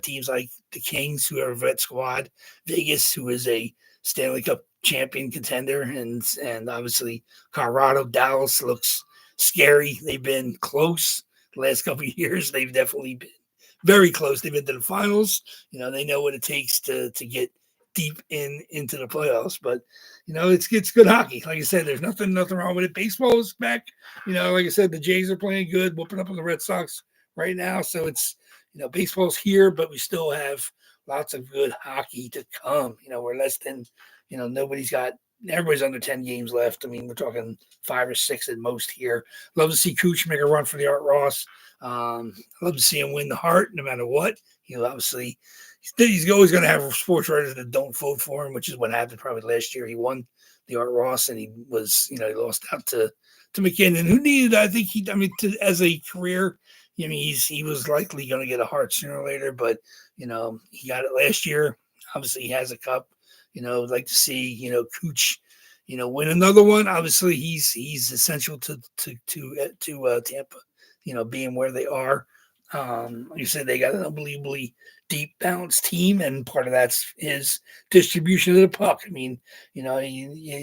teams like the Kings, who are a vet squad, Vegas, who is a Stanley Cup champion contender, and obviously Colorado, Dallas looks scary. They've been close the last couple of years. They've definitely been very close. They've been to the finals. They know what it takes to get deep into the playoffs. But it's good hockey. Like I said, there's nothing wrong with it. Baseball is back. Like I said, the Jays are playing good, whooping up on the Red Sox right now. So it's baseball's here, but we still have lots of good hockey to come. We're less than everybody's under 10 games left. I mean, we're talking 5 or 6 at most here. Love to see Cooch make a run for the Art Ross. Love to see him win the Hart no matter what. Obviously, he's always going to have sports writers that don't vote for him, which is what happened probably last year. He won the Art Ross, and he lost out to McKinnon, who needed, I think as a career, he was likely going to get a Hart sooner or later, but, he got it last year. Obviously, he has a cup. I'd like to see, Cooch, win another one. Obviously, he's essential to Tampa, being where they are. Like you said, they got an unbelievably deep, balanced team, and part of that's his distribution of the puck. I mean, he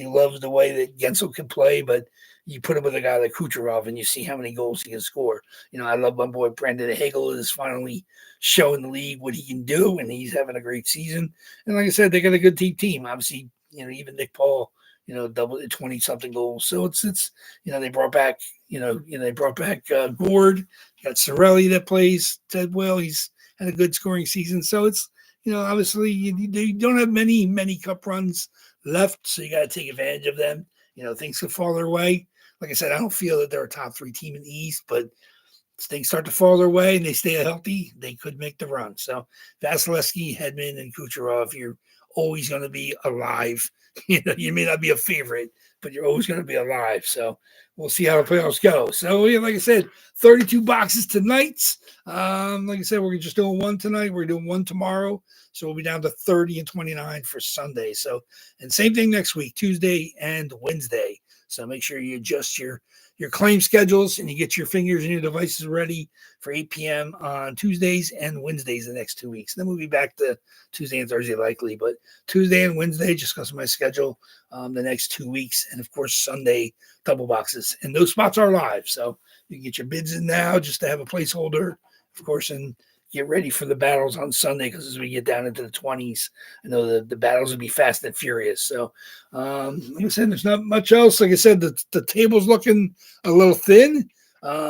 loves the way that Gensel can play, but you put him with a guy like Kucherov, and you see how many goals he can score. I love my boy Brendan Hagel is finally showing the league what he can do, and he's having a great season. And like I said, they got a good deep team. Obviously, even Nick Paul, double 20-something goals. So it's they brought back, Gord. Got Sorelli that plays Ted well. He's had a good scoring season. So it's, obviously you don't have many cup runs left, so you got to take advantage of them. Things could fall their way. Like I said, I don't feel that they're a top 3 team in the East, but if things start to fall their way and they stay healthy, they could make the run. So Vasilevsky, Hedman, and Kucherov, you're always going to be alive. You may not be a favorite, but you're always going to be alive. So we'll see how the playoffs go. So, like I said, 32 boxes tonight. Like I said, we're just doing one tonight. We're doing one tomorrow. So we'll be down to 30 and 29 for Sunday. So, and same thing next week, Tuesday and Wednesday. So make sure you adjust your claim schedules and you get your fingers and your devices ready for 8 p.m. on Tuesdays and Wednesdays the next 2 weeks. Then we'll be back to Tuesday and Thursday likely, but Tuesday and Wednesday, just because of my schedule, the next 2 weeks. And of course, Sunday, double boxes. And those spots are live. So you can get your bids in now just to have a placeholder, of course, and get ready for the battles on Sunday, because as we get down into the 20s, I know the battles will be fast and furious. So, like I said, there's not much else. Like I said, the table's looking a little thin.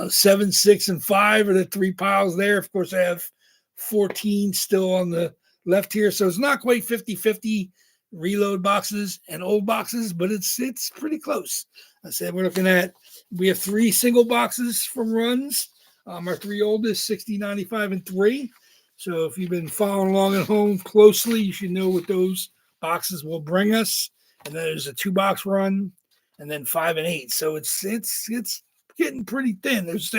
7, 6, and 5 are the 3 piles there. Of course, I have 14 still on the left here. So it's not quite 50-50 reload boxes and old boxes, but it's pretty close. I said we have 3 single boxes from runs. Our 3 oldest, 60, 95, and 3. So if you've been following along at home closely, you should know what those boxes will bring us. And then there's a 2-box run, and then 5 and 8. So it's getting pretty thin. There's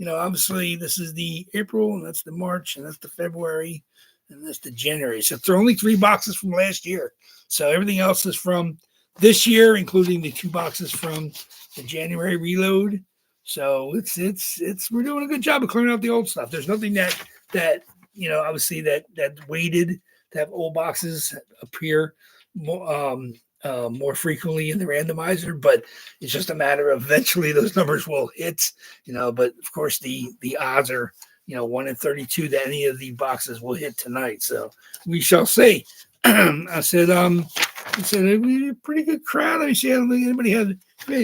obviously this is the April, and that's the March, and that's the February, and that's the January. So there are only 3 boxes from last year. So everything else is from this year, including the 2 boxes from the January reload. So it's we're doing a good job of clearing out the old stuff. There's nothing that obviously that waited to have old boxes appear more frequently in the randomizer, but it's just a matter of eventually those numbers will hit. But of course the odds are 1 in 32 that any of the boxes will hit tonight. So we shall see. I said we had a pretty good crowd. Let me see. I don't think anybody had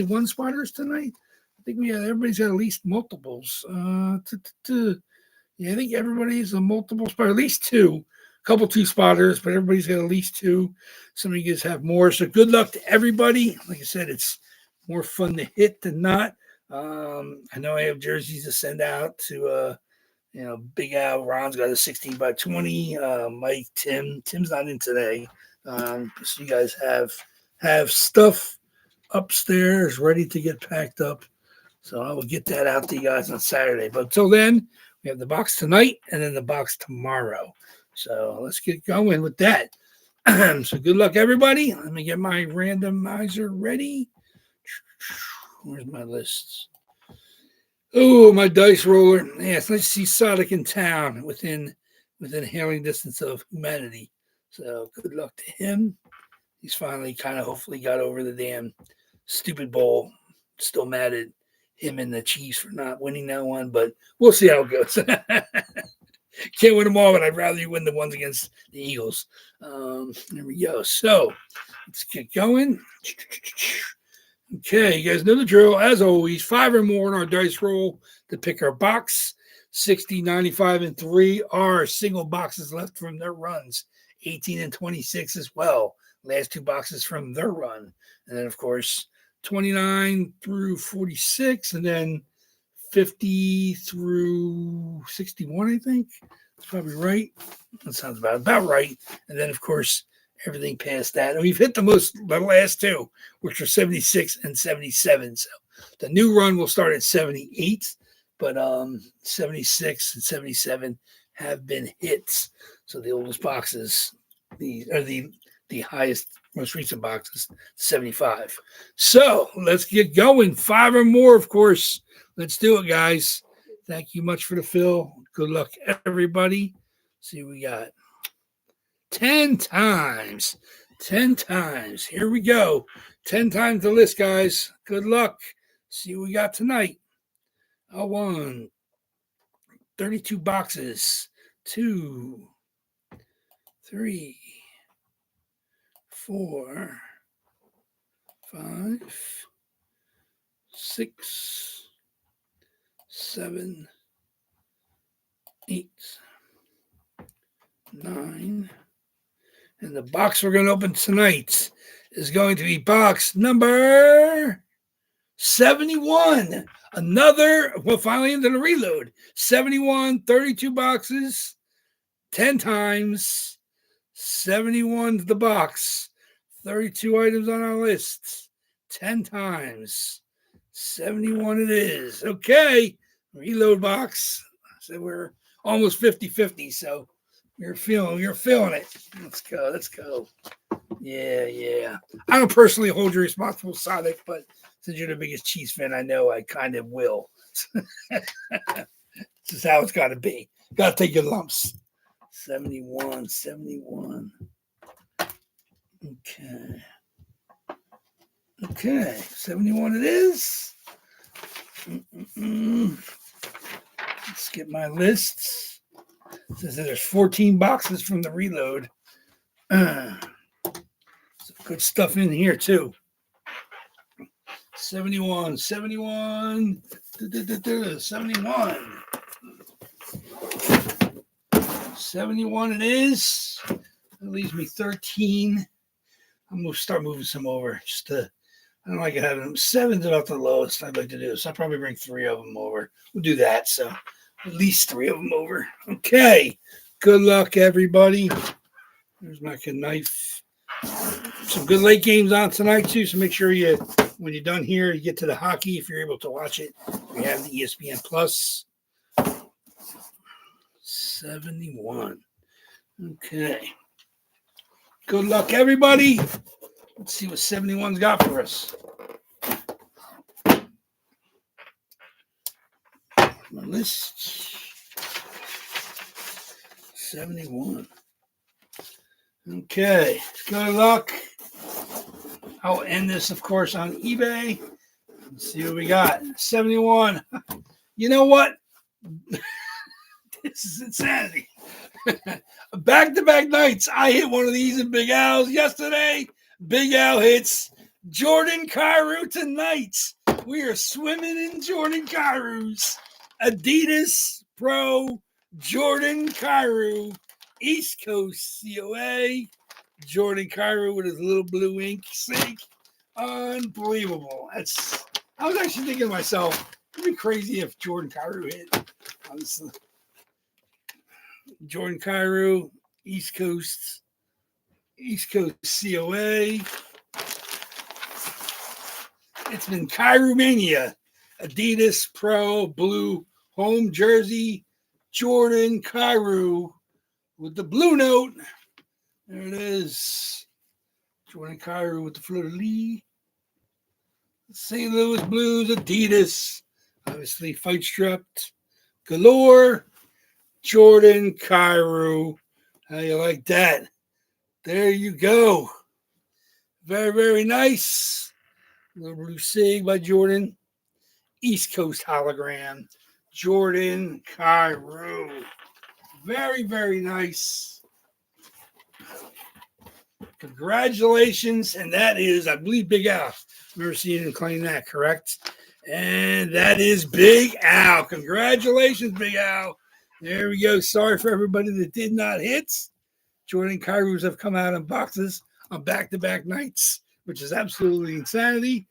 1 spotters tonight. I think everybody's got at least multiples. I think everybody's a multiple spot, at least 2. A couple 2 spotters, but everybody's got at least 2. Some of you guys have more. So good luck to everybody. Like I said, it's more fun to hit than not. I know I have jerseys to send out to Big Al. Ron's got a 16 by 20. Mike, Tim's not in today. So you guys have stuff upstairs ready to get packed up. So I will get that out to you guys on Saturday. But until then, we have the box tonight and then the box tomorrow. So let's get going with that. So good luck, everybody. Let me get my randomizer ready. Where's my list? Oh, my dice roller. Yes, let's see Sodic in town within within hailing distance of humanity. So good luck to him. He's finally kind of hopefully got over the damn stupid bowl. Still mad at him and the Chiefs for not winning that one, but we'll see how it goes. Can't win them all, but I'd rather you win the ones against the Eagles. There we go. So let's get going. Okay, you guys know the drill. As always, 5 or more in our dice roll to pick our box. 60, 95, and 3 are single boxes left from their runs. 18 and 26 as well. Last 2 boxes from their run. And then, of course, 29 through 46, and then 50 through 61, I think. That's probably right. That sounds about right. And then, of course, everything past that. And we've hit the last 2, which are 76 and 77. So the new run will start at 78, but 76 and 77 have been hits. So the oldest boxes, the highest, most recent boxes, 75. So let's get going. 5 or more, of course. Let's do it, guys. Thank you much for the fill. Good luck, everybody. See what we got. 10 times. 10 times. Here we go. 10 times the list, guys. Good luck. See what we got tonight. 1, 32 boxes. 2, 3, 4, 5, 6, 7, 8, 9. And the box we're going to open tonight is going to be box number 71. Finally into the reload. 71, 32 boxes, 10 times. 71 the box. 32 items on our list. 10 times. 71 it is. Okay. Reload box. So we're almost 50-50. So you're feeling it. Let's go. Yeah. I don't personally hold you responsible, Sonic, but since you're the biggest Chiefs fan, I know I kind of will. This is how it's got to be. Got to take your lumps. 71. Okay. 71 it is. Let's get my lists. Says there's 14 boxes from the reload. Some good stuff in here, too. 71 it is. That leaves me 13. I'm going to start moving some over. I don't like having them. 7's about the lowest I'd like to do. So I'll probably bring 3 of them over. We'll do that. So at least 3 of them over. Okay. Good luck, everybody. There's my knife. Some good late games on tonight, too. So make sure when you're done here, you get to the hockey if you're able to watch it. We have the ESPN Plus. 71. Okay. Good luck, everybody. Let's see what 71's got for us. My list. 71. Okay. Good luck. I'll end this, of course, on eBay. Let's see what we got. 71. You know what? This is insanity. Back-to-back nights. I hit one of these in Big Al's yesterday. Big Al hits Jordan Carew tonight. We are swimming in Jordan Carews. Adidas Pro Jordan Carew. East Coast COA. Jordan Carew with his little blue ink sink. Unbelievable. I was actually thinking to myself, it'd be crazy if Jordan Carew hit. Honestly. Jordan Carew, East Coast COA. It's been Carew Mania. Adidas Pro Blue home jersey. Jordan Carew with the blue note. There it is. Jordan Carew with the fleur-de-lis. St. Louis Blues, Adidas. Obviously, fight strapped galore. Jordan Cairo. How you like that? There you go. Very, very nice. Little blue sig by Jordan. East Coast hologram. Jordan Cairo. Very, very nice. Congratulations. And that is, I believe, Big Al. Remember seeing him claim that, correct? And that is Big Al. Congratulations, Big Al. There we go. Sorry for everybody that did not hit. Jordan Cairos have come out in boxes on back-to-back nights, which is absolutely insanity.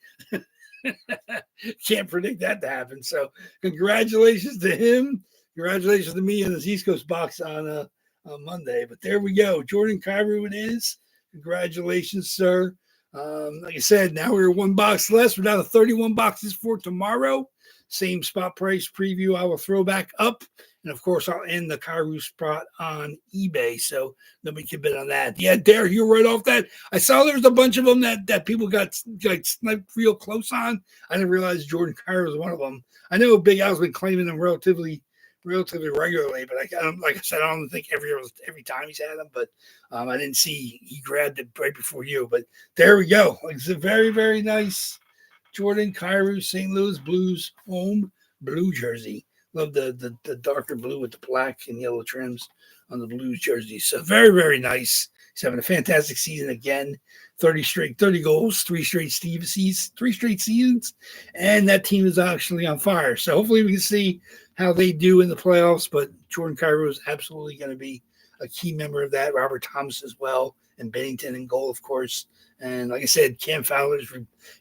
Can't predict that to happen. So congratulations to him. Congratulations to me in this East Coast box on Monday. But there we go. Jordan Cairo it is. Congratulations, sir. Like I said, now we're one box less. We're down to 31 boxes for tomorrow. Same spot price preview I will throw back up. And, of course, I'll end the Cairo spot on eBay, so nobody can bid on that. Yeah, Derek, you're right off that. I saw there was a bunch of them that people got sniped real close on. I didn't realize Jordan Cairo was one of them. I know Big Al's been claiming them relatively regularly, but like I said, I don't think every time he's had them, but I didn't see he grabbed it right before you. But there we go. It's a very, very nice Jordan Cairo St. Louis Blues home blue jersey. Love the darker blue with the black and yellow trims on the Blues jersey. So very, very nice. He's having a fantastic season again. 30 goals, 3 straight seasons, and that team is actually on fire. So hopefully we can see how they do in the playoffs. But Jordan Cairo is absolutely going to be a key member of that. Robert Thomas as well, and Bennington in goal, of course. And like I said, Cam Fowler's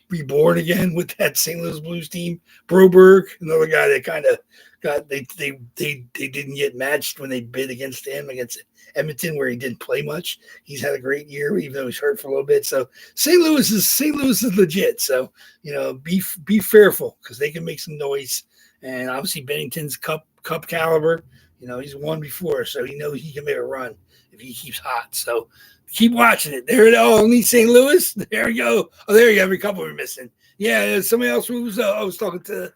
reborn again with that St. Louis Blues team. Broberg, another guy that kind of they didn't get matched when they bid against him against Edmonton, where he didn't play much. He's had a great year, even though he's hurt for a little bit. So St. Louis is legit. So be fearful, because they can make some noise. And obviously Bennington's cup caliber. He's won before, so he knows he can make a run if he keeps hot. So keep watching it. There it is. Only St. Louis. There we go. Oh, there you go. Every couple we're missing. Yeah, somebody else was. I was talking to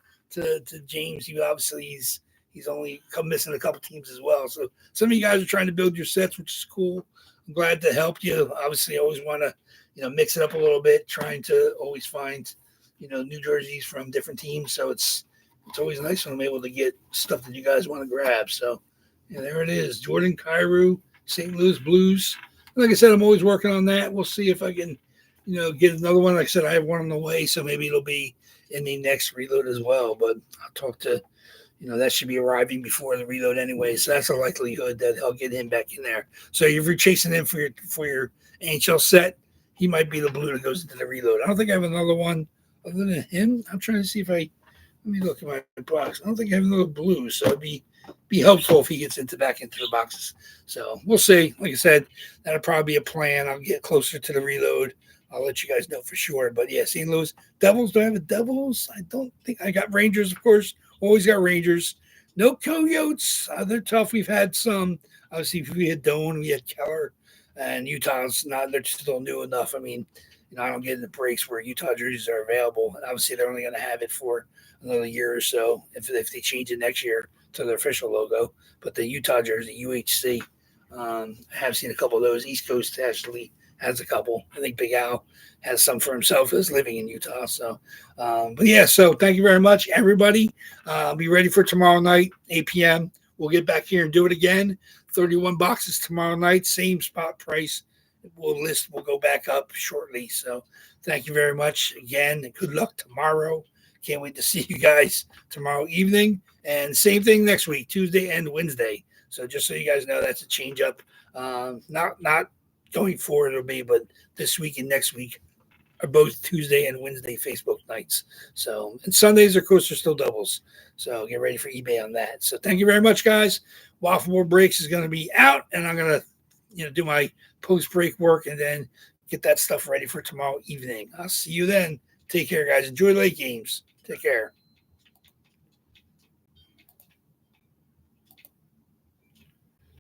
James. He's only missing a couple teams as well. So some of you guys are trying to build your sets, which is cool. I'm glad to help you. Obviously, I always want to mix it up a little bit, trying to always find new jerseys from different teams. So it's always nice when I'm able to get stuff that you guys want to grab. So there it is. Jordan Cairo, St. Louis Blues. Like I said, I'm always working on that. We'll see if I can, get another one. Like I said, I have one on the way, so maybe it'll be in the next reload as well. But I'll talk to, that should be arriving before the reload anyway. So that's a likelihood that I'll get him back in there. So if you're chasing him for your NHL set, he might be the blue that goes into the reload. I don't think I have another one other than him. I'm trying to see if let me look at my box. I don't think I have another blue, so it'd be helpful if he gets back into the boxes. So we'll see. Like I said, that'll probably be a plan. I'll get closer to the reload. I'll let you guys know for sure. But yeah, St. Louis Devils. Do I have a Devils? I don't think I got Rangers, of course. Always got Rangers. No Coyotes. They're tough. We've had some. Obviously, we had Doan, we had Keller, and Utah's not. They're still new enough. I mean, I don't get in the breaks where Utah jerseys are available. And obviously, they're only going to have it for another year or so if they change it next year to their official logo. But the Utah jersey, UHC, I have seen a couple of those. East Coast actually has a couple. I think Big Al has some for himself who's living in Utah. So, but yeah, so thank you very much, everybody. Be ready for tomorrow night, 8 p.m. We'll get back here and do it again. 31 boxes tomorrow night, same spot price. We'll go back up shortly. So thank you very much again. Good luck tomorrow. Can't wait to see you guys tomorrow evening. And same thing next week, Tuesday and Wednesday. So just so you guys know, that's a change up. Not going forward it'll be, but this week and next week are both Tuesday and Wednesday Facebook nights. So, and Sundays, of course, are still doubles. So get ready for eBay on that. So thank you very much, guys. Waffleboard Breaks is going to be out, and I'm going to do my post-break work and then get that stuff ready for tomorrow evening. I'll see you then. Take care, guys. Enjoy late games. Take care.